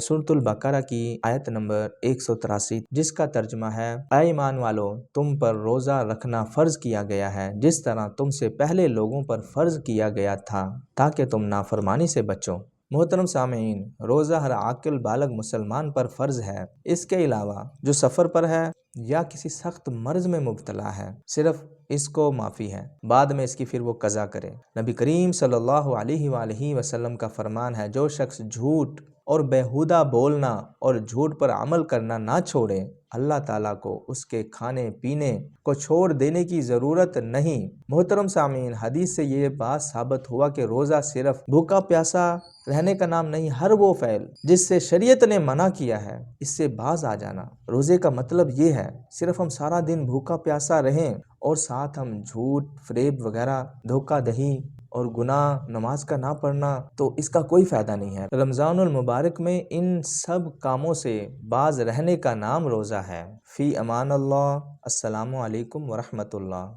سورۃ البقرہ کی آیت نمبر 183، جس کا ترجمہ ہے، اے ایمان والو، تم پر روزہ رکھنا فرض کیا گیا ہے جس طرح تم سے پہلے لوگوں پر فرض کیا گیا تھا تاکہ تم نافرمانی سے بچو۔ محترم سامعین، روزہ ہر عاقل بالغ مسلمان پر فرض ہے۔ اس کے علاوہ جو سفر پر ہے یا کسی سخت مرض میں مبتلا ہے، صرف اس کو معافی ہے، بعد میں اس کی پھر وہ قضا کرے۔ نبی کریم صلی اللہ علیہ وآلہ وسلم کا فرمان ہے، جو شخص جھوٹ اور بیہودہ بولنا اور جھوٹ پر عمل کرنا نہ چھوڑے، اللہ تعالیٰ کو اس کے کھانے پینے کو چھوڑ دینے کی ضرورت نہیں۔ محترم سامعین، حدیث سے یہ بات ثابت ہوا کہ روزہ صرف بھوکا پیاسا رہنے کا نام نہیں، ہر وہ فعل جس سے شریعت نے منع کیا ہے اس سے باز آ جانا۔ روزے کا مطلب یہ ہے، صرف ہم سارا دن بھوکا پیاسا رہیں اور ساتھ ہم جھوٹ، فریب وغیرہ، دھوکہ دہی اور گناہ، نماز کا نہ پڑھنا، تو اس کا کوئی فائدہ نہیں ہے۔ رمضان المبارک میں ان سب کاموں سے باز رہنے کا نام روزہ ہے۔ فی امان اللہ۔ السلام علیکم ورحمۃ اللہ۔